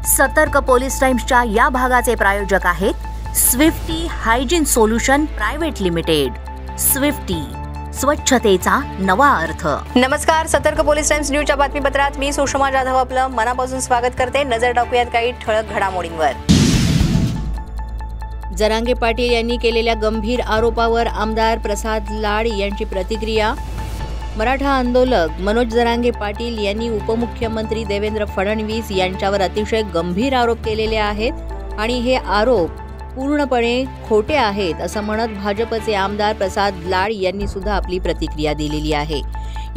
सतर्क पोलीस टाइम्सच्या या भागाचे प्रायोजक आहेत Swiftie hygiene solution private limited. Swiftie, स्वच्छतेचा नवा अर्थ. नमस्कार, सतर्क पोलीस टाइम्स न्यूजच्या बातमीपत्रात मी सुषमा जाधव आपलं मनापासून स्वागत करते. नजर टाकूयात काही ठळक घडामोडींवर. जरांगे पाटील यांनी केलेल्या गंभीर आरोपावर आमदार प्रसाद लाड यांची प्रतिक्रिया. मराठा आंदोलक मनोज जरांगे पाटील यांनी उपमुख्यमंत्री देवेंद्र फडणवीस यांच्यावर अतिशय गंभीर आरोप केलेले आहेत आणि हे आरोप पूर्णपणे खोटे आहेत असं म्हणत भाजपचे आमदार प्रसाद लाड यांनी सुद्धा आपली प्रतिक्रिया दिलेली आहे.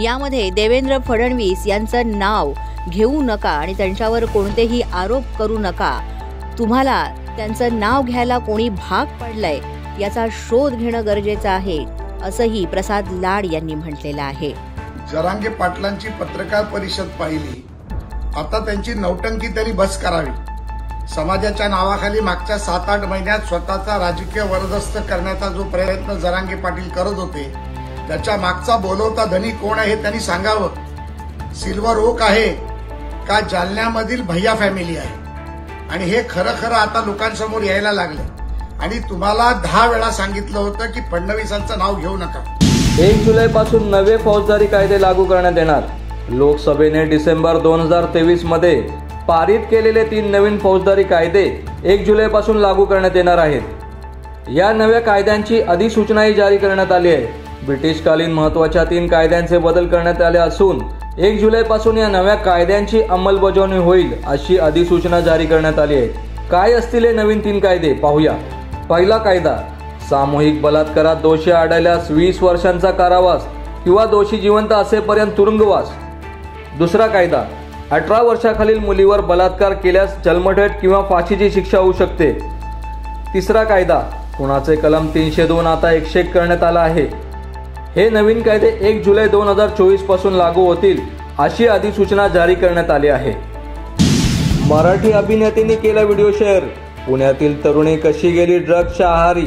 यामध्ये देवेंद्र फडणवीस यांचं नाव घेऊ नका आणि त्यांच्यावर कोणतेही आरोप करू नका. तुम्हाला त्यांचं नाव घ्यायला कोणी भाग पडलंय याचा शोध घेणं गरजेचं आहे असंही प्रसाद लाड यांनी म्हटलेलं आहे. जरांगे पाटलांची पत्रकार परिषद पाहिली. आता त्यांची नौटंकी तरी बस करावी. समाजाच्या नावाखाली मागच्या 7-8 महिन्यात स्वतःचा राजकीय वरदस्त करण्याचा जो प्रयत्न जरांगे पाटील करत होते त्याच्या मागचा बोलवता धनी कोण आहे त्यांनी सांगावं. सिल्वर ओक आहे का जालन्यामधील भैया फॅमिली आहे? आणि हे खरं आता लोकांसमोर यायला लागले. आणि तुम्हाला 10 वेळा सांगितलं होतं की फडणवीसांचं नाव घेऊ नका. 1 जुलैपासून नवे फौजदारी कायदे लागू करण्यात येणार. लोकसभेने डिसेंबर 2023 मध्ये पारित केलेले 3 नवीन फौजदारी कायदे 1 जुलैपासून लागू करण्यात येणार आहेत. या नव्या कायद्यांची अधिसूचनाही जारी करण्यात आली आहे. ब्रिटिशकालीन महत्त्वाच्या 3 कायद्यांचे बदल करण्यात आले असून 1 जुलैपासून या नव्या कायद्यांची अंमलबजावणी होईल अशी अधिसूचना जारी करण्यात आली आहे. काय असतील हे नवीन 3 कायदे पाहूया. पहिला कायदा, सामूहिक बलात्कारात दोषी आढळल्यास 20 वर्षांचा कारावास किंवा दोषी जिवंत असेपर्यंत तुरुंगवास. दुसरा कायदा, 18 वर्षाखालील मुलीवर बलात्कार केल्यास जन्मठेप किंवा फाशीची शिक्षा होऊ शकते. तिसरा कायदा, खुनाचे कलम 302 आता 101 करण्यात आला आहे. हे नवीन कायदे 1 जुलै 2024 पासून लागू होतील अशी अधिसूचना जारी करण्यात आली आहे. मराठी अभिनेत्रीने केला व्हिडिओ शेअर. पुण्यातील तरुणी कशी गेली ड्रग्सच्या आहारी.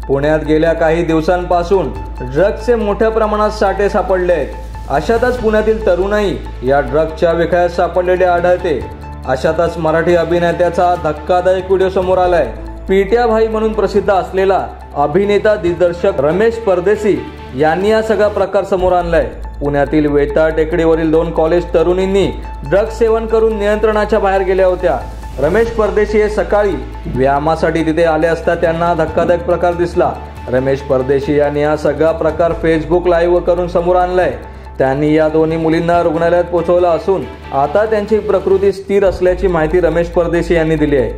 पुण्यात गेल्या काही दिवसांपासून ड्रग्सचे मोठ्या प्रमाणात साठे सापडले आहेत. अशातच पुण्यातील तरुणाई या ड्रग्सच्या विळख्यात सापडलेले आढळते. अशातच मराठी अभिनेत्याचा धक्कादायक व्हिडिओ समोर आलाय. पिट्या भाई म्हणून प्रसिद्ध असलेला अभिनेता दिग्दर्शक रमेश परदेशी यांनी हा सगळा प्रकार समोर आणलाय. पुण्यातील वेताळ टेकडीवरील 2 कॉलेज तरुणींनी ड्रग्स सेवन करून नियंत्रणाच्या बाहेर गेल्या होत्या. रमेश परदेशी हे सकाळी व्यायामासाठी तिथे आले असता त्यांना धक्कादायक प्रकार दिसला. रमेश परदेशी यांनी हा सगळा प्रकार फेसबुक लाईव्ह करून समोर आणलाय. त्यांनी या दोन्ही मुलींना रुग्णालयात पोहोचवलं असून आता त्यांची प्रकृती स्थिर असल्याची माहिती रमेश परदेशी यांनी दिली आहे.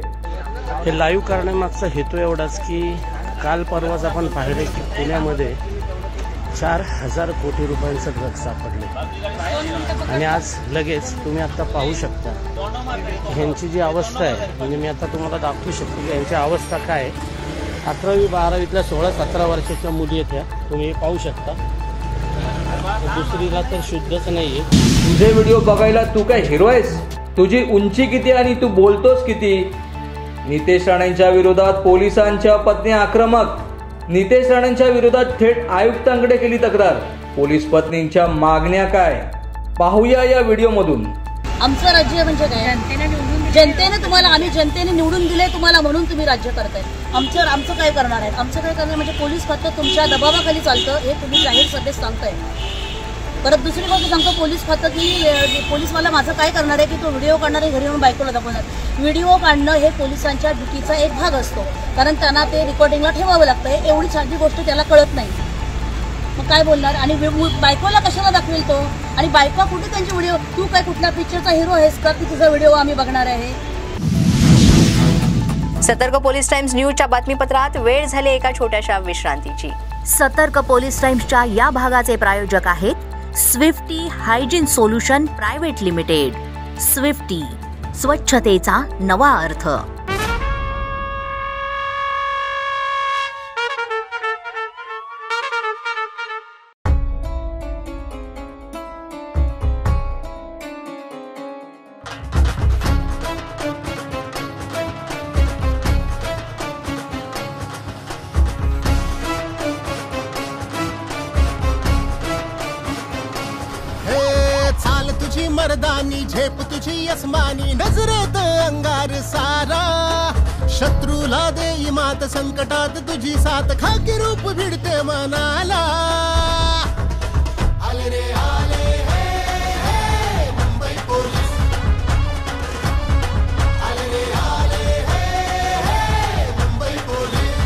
हे लाईव्ह करण्यामागचा हेतू एवढाच की काल परवाच आपण पाहिले की पुण्यामध्ये 4,000 कोटी रुपयांचं ड्रग्ज सापडले आणि आज लगेच तुम्ही आता पाहू शकता ह्यांची जी अवस्था आहे. म्हणजे मी आता तुम्हाला दाखवू शकतो की यांची अवस्था काय आहे. 11वी 12वीतल्या 16-17 वर्षाच्या मुली आहेत ह्या. तुम्ही पाहू शकता. दुसरीला तर शुद्धच नाहीये. तुझे व्हिडिओ बघायला तू काय हिरो आहेस? तुझी उंची किती आणि तू बोलतोस किती? नितेश राणेंच्या विरोधात पोलिसांच्या पत्नी आक्रमक. नितेश राणेंच्या विरोधात थेट आयुक्तांकडे केली तक्रार. पोलीस पत्नींच्या मागण्या काय पाहूया या व्हिडिओमधून. आमचं राज्य म्हणजे काय? जनतेने तुम्हाला, आम्ही जनतेने निवडून दिले तुम्हाला म्हणून तुम्ही राज्य करताय. आमचं काय करणार आहे? आमचं काय करणार म्हणजे पोलीस खातं तुमच्या दबावाखाली चालतं हे तुम्ही जाहीर सभेत सांगताय. परत दुसरी गोष्ट सांगतो, पोलीस खातं की पोलीसवाला माझं काय करणार आहे की तो व्हिडिओ काढणार आहे, घरी येऊन बायकोला दाखवणार. व्हिडिओ काढणं हे पोलिसांच्या ड्युटीचा एक भाग असतो कारण त्यांना ते रेकॉर्डिंगला ठेवावं लागतं. एवढी साधी गोष्ट त्याला कळत नाही. मग काय बोलणार? आणि बायकोला कशाला दाखवेल तो? आणि बायका कुठे त्यांची व्हिडिओ? तू काय कुठल्या पिक्चरचा हिरो आहेस का की तुझा व्हिडिओ आम्ही बघणार आहे? सतर्क पोलीस टाइम्स न्यूजच्या बातमीपत्रात वेळ झाली एका छोट्याशा विश्रांतीची. सतर्क पोलीस टाइम्सच्या या भागाचे प्रायोजक आहेत Swiftie hygiene solution private limited. Swiftie, स्वच्छतेचा नवा अर्थ. मर्दानी झेप तुझी अस्मानी नजरेत अंगार सारा शत्रूला देई मात संकटात तुझी साथ खाकी रूप भिडते मनाला आले रे आले हे मुंबई पोलीस आले रे आले हे मुंबई पोलीस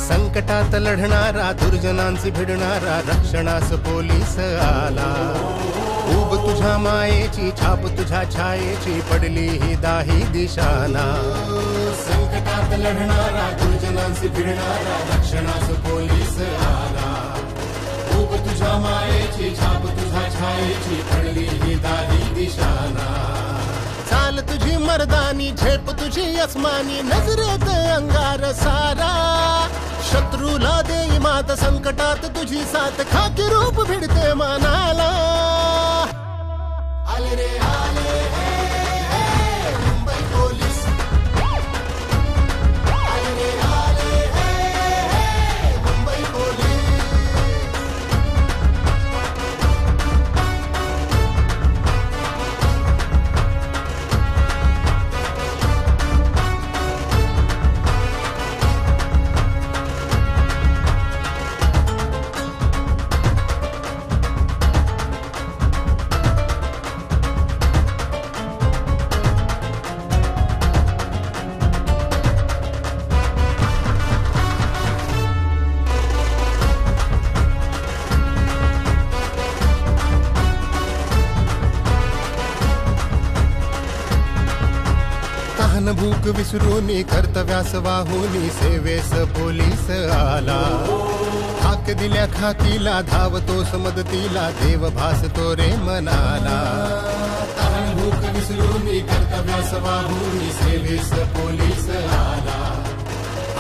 संकटात लढणारा दुर्जनांची भिडणारा रक्षणास पोलीस आला उब तुझ्या मायेची छाप तुझ्या छायेची पडली ही दाही दिशाला संकटात लढणारा दुर्जनांची भिडणारा रक्षणास पोलीस आला उब तुझ्या मायेची छाप तुझ्या छायेची पडली ही दाही दिशाला चाल तुझी मर्दानी झेप तुझी अस्मानी नजरेत अंगार सारा शत्रूला देई मात संकटात तुझी साथ खाकी रूप भिडते मनाला आले रे आले हे मुंबई पोलीस आले रे आले हे मुंबई पोलीस भूक विसरूनी कर्तव्यास वाहुनी सेवेस पोलीस आला हाक दिल्या खाकीला धावतोस मदतीला देव भासतो रे मनाला भूक विसरूनी कर्तव्यास वाहुनी सेवेस पोलीस आला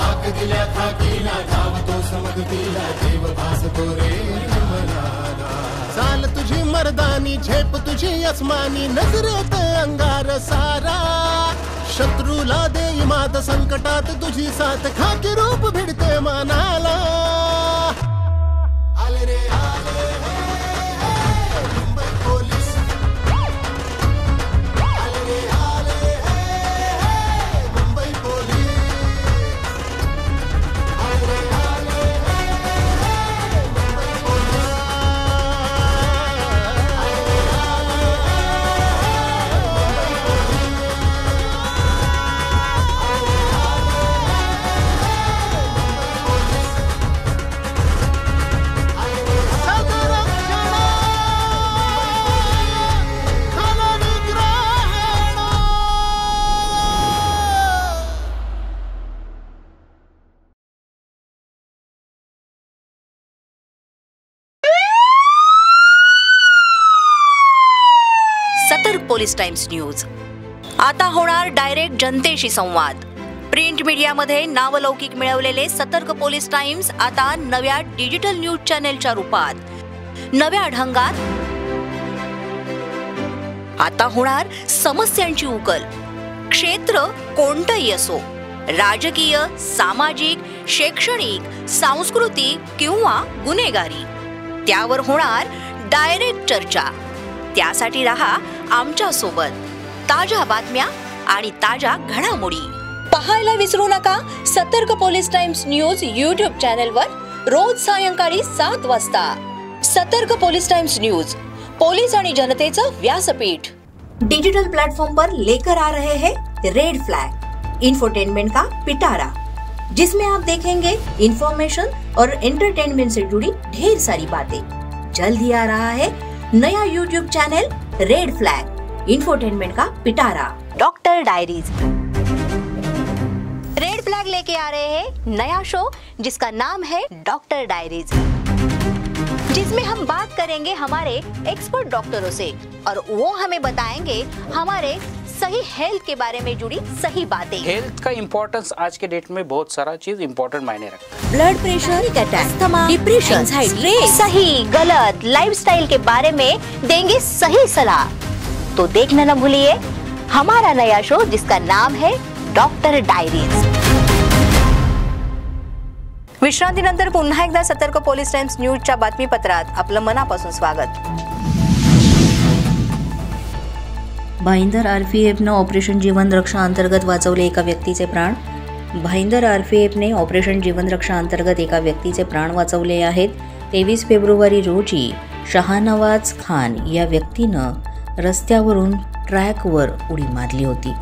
हाक दिल्या खाकीला धावतोस मदतीला देव भासतो रे मनाला चाल तुझी मर्दानी झेप तुझी अस्मानी नजरेत अंगार सारा शत्रूला देई मात संकटात तुझी साथ खाकी रूप भिडते मनाला आले रे आले हे मुंबई पोलीस आले रे आले हे मुंबई पोलीस आले रे आले हे मुंबई पोलीस सतर्क पोलीस टाइम्स न्यूज आता होणार डायरेक्ट जनतेशी संवाद. प्रिंट मीडियामध्ये नावलौकिक मिळवलेले सतर्क पोलीस टाइम्स आता नव्या डिजिटल न्यूज चॅनेलच्या रूपात नव्या ढंगात आता होणार समस्यांची उकल. क्षेत्र कोणतंही असो, राजकीय, सामाजिक, शैक्षणिक, सांस्कृतिक किंवा गुन्हेगारी, त्यावर होणार डायरेक्ट चर्चा. त्यासाठी रहा आमच्या सोबत. ताज्या बातम्या आणि ताज्या घडामोडी पाहायला विसरू नका. सतर्क पोलीस टाइम्स न्यूज YouTube चॅनलवर रोज सायंकाळी 7 वाजता. सतर्क पोलीस टाइम्स न्यूज, पोलीस आणि जनतेचं व्यासपीठ. डिजिटल प्लेटफॉर्म पर लेकर आ रहे हैं रेड फ्लैग, इंफोटेनमेंट का पिटारा, जिसमें आप देखेंगे इंफॉर्मेशन और एंटरटेनमेंट से जुड़ी ढेर सारी बातें. जल्द ही आ रहा है नया YouTube channel red flag, infotainment का पिटारा, डॉक्टर डायरीज. रेड फ्लैग लेके आ रहे हैं नया शो जिसका नाम है डॉक्टर डायरीज, जिसमें हम बात करेंगे हमारे एक्सपर्ट डॉक्टरों से और वो हमें बताएंगे हमारे सही हेल्थ के बारे में जुड़ी सही बातें. हेल्थ का इम्पोर्टेंस आज के डेट में बहुत सारा चीज इम्पोर्टेंट मायने रखता है. ब्लड प्रेशर, अस्थमा, डिप्रेशन, सही गलत लाइफस्टाइल के बारे में देंगे सही सलाह. तो देखना न भूलिए हमारा नया शो जिसका नाम है डॉक्टर डायरीज। विश्रांतीनंतर पुन्हा एकदा सतर्क पोलीस टाइम्स न्यूजच्या बातमीपत्रात आपलं मनापासून स्वागत। भाईंदर आरपीएफनं ऑपरेशन जीवन रक्षा अंतर्गत वाचवले एका व्यक्तीचे प्राण। भाईंदर आरपीएफने ऑपरेशन जीवन रक्षा अंतर्गत एका व्यक्तीचे प्राण वाचवले आहेत। 23 फेब्रुवारी रोजी शहानवाज खान या व्यक्तीनं रस्त्यावरून ट्रॅकवर उडी मारली होती।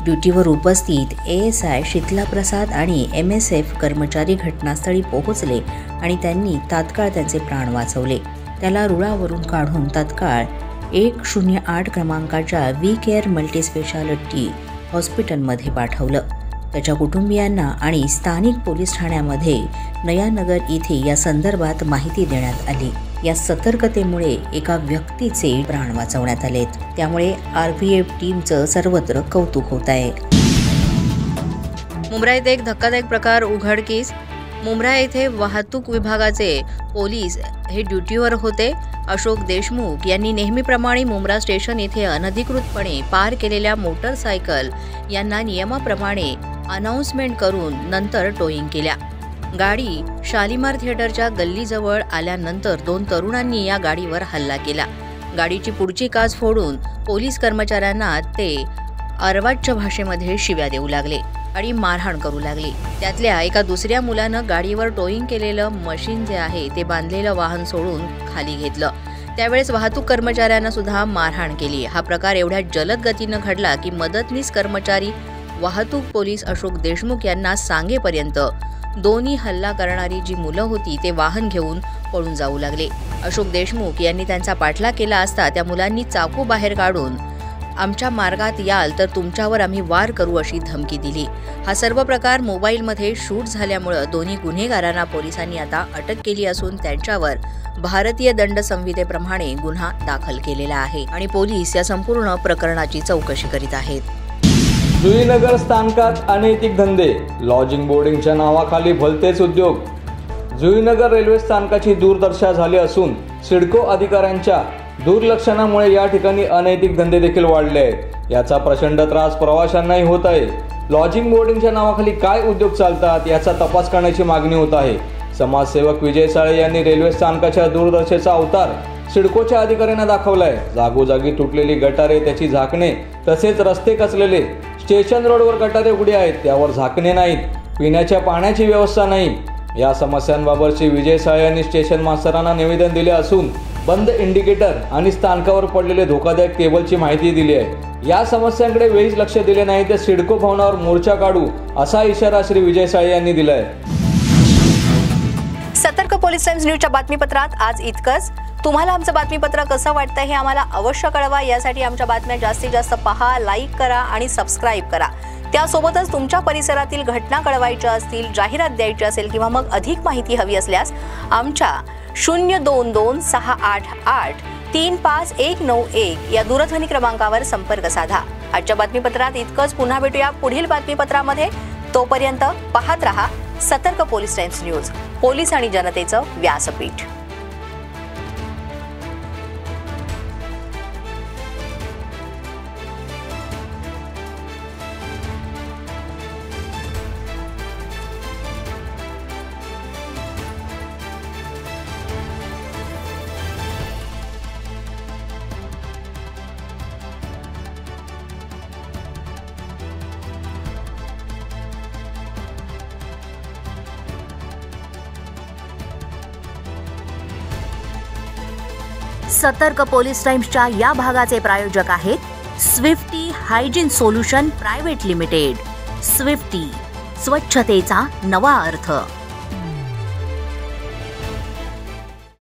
ड्युटीवर उपस्थित ASI शीतला प्रसाद आणि MSF कर्मचारी घटनास्थळी पोहोचले आणि त्यांनी तात्काळ त्यांचे प्राण वाचवले। त्याला रुळावरून काढून तात्काळ 108 क्रमांकाच्या V-केअर मल्टीस्पेशालिटी हॉस्पिटलमध्ये पाठवलं। त्याच्या कुटुंबियांना आणि स्थानिक पोलीस ठाण्यामध्ये नयानगर इथे या संदर्भात माहिती देण्यात आली। या सतर्कतेमुळे एका व्यक्तीचे प्राण वाचवण्यात आलेत। त्यामुळे RPF टीमचं सर्वत्र कौतुक होत आहे। मुंब्रा येथे एक धक्कादायक प्रकार उघडकीस। मुंब्रा येथे वाहतूक विभागाचे पोलीस हे ड्युटीवर होते। अशोक देशमुख यांनी नेहमीप्रमाणे मुंब्रा स्टेशन येथे अनधिकृतपणे पार केलेल्या मोटरसायकल यांना नियमाप्रमाणे अनाउन्समेंट करून नंतर टोईंग केल्या। गाडी शालिमार थिएटरच्या गल्लीजवळ आल्यानंतर 2 तरुणांनी या गाडीवर हल्ला केला। गाडीची पुढची काच फोडून पोलीस कर्मचाऱ्यांना ते अर्वाच्य भाषेमध्ये शिव्या देऊ लागले आणि मारहाण करू लागले। त्यातल्या एका दुसऱ्या मुलानं गाडीवर टोईंग केलेलं मशीन जे आहे ते बांधलेलं वाहन सोडून खाली घेतलं। त्यावेळेस वाहतूक कर्मचाऱ्यांना सुद्धा मारहाण केली। हा प्रकार एवढ्या जलद गतीनं घडला की मदतनीस कर्मचारी वाहतूक पोलीस अशोक देशमुख यांना सांगेपर्यंत दोन्ही हल्ला करणारी जी मुलं होती ते वाहन घेऊन पळून जाऊ लागले। अशोक देशमुख यांनी त्यांचा पाठलाग केला असता त्या मुलांनी चाकू बाहेर काढून आमच्या मार्गात याल तर तुमच्यावर आम्ही वार करू अशी धमकी दिली। हा सर्व प्रकार मोबाईलमध्ये शूट झाल्यामुळे दोन्ही गुन्हेगारांना पोलिसांनी आता अटक केली असून त्यांच्यावर भारतीय दंड संहितेप्रमाणे गुन्हा दाखल केलेला आहे आणि पोलीस या संपूर्ण प्रकरणाची चौकशी करीत आहेत। जुईनगर स्थानकात अनैतिक धंदे, लॉजिंग बोर्डिंगच्या नावाखाली भलतेच उद्योग। जुईनगर रेल्वे स्थानकाची दुर्दशा झाली असून सिडको अधिकाऱ्यांच्या दुर्लक्षणामुळे या ठिकाणी अनैतिक धंदे देखील वाढले आहेत। याचा प्रचंड त्रास प्रवाशांनाही होत आहे। लॉजिंग बोर्डिंगच्या नावाखाली काय उद्योग चालतात याचा तपास करण्याची मागणी होत आहे। समाजसेवक विजय साळे यांनी रेल्वे स्थानकाच्या दुर्दशेचा अवतार सिडकोच्या अधिकाऱ्यांना दाखवलाय। जागोजागी तुटलेली गटारे, त्याची झाकणे, तसेच रस्ते कचलेले। स्टेशन रोडवर गटारे उघडे आहेत, त्यावर झाकणे नाहीत, पिण्याच्या पाण्याची व्यवस्था नाही। या समस्यांबाबतची विजय साळे यांनी स्टेशन मास्तरांना निवेदन दिले असून बंद इंडिकेटर आणि स्थानकावर पडलेले धोकादायक केबलची माहिती दिली आहे। या समस्यांकडे वेळीच लक्ष दिले नाही तर सिडको भवनावर मोर्चा काढू असा इशारा श्री विजय साळे यांनी दिलाय। सतर्क पोलीस टाइम्स न्यूजच्या बातमीपत्रात आज इतकंच। तुम्हाला आमचं बातमीपत्र कसं वाटतं हे आम्हाला अवश्य कळवा। यासाठी आमच्या बातम्या जास्तीत जास्त पहा, लाईक करा आणि सबस्क्राईब करा। त्यासोबतच तुमच्या परिसरातील घटना कळवायच्या असतील, जाहिरात द्यायची असेल किंवा मग अधिक माहिती हवी असल्यास आमच्या 02268835191 या दूरध्वनी क्रमांकावर संपर्क साधा। आजच्या बातमीपत्रात इतकंच। पुन्हा भेटूया पुढील बातमीपत्रामध्ये। तोपर्यंत पाहत रहा सतर्क पोलीस टाइम्स न्यूज, पोलीस आणि जनतेचं व्यासपीठ। सतर्क पोलीस टाइम्सच्या या भागाचे प्रायोजक आहेत Swiftie hygiene solution private limited. Swiftie, स्वच्छतेचा नवा अर्थ।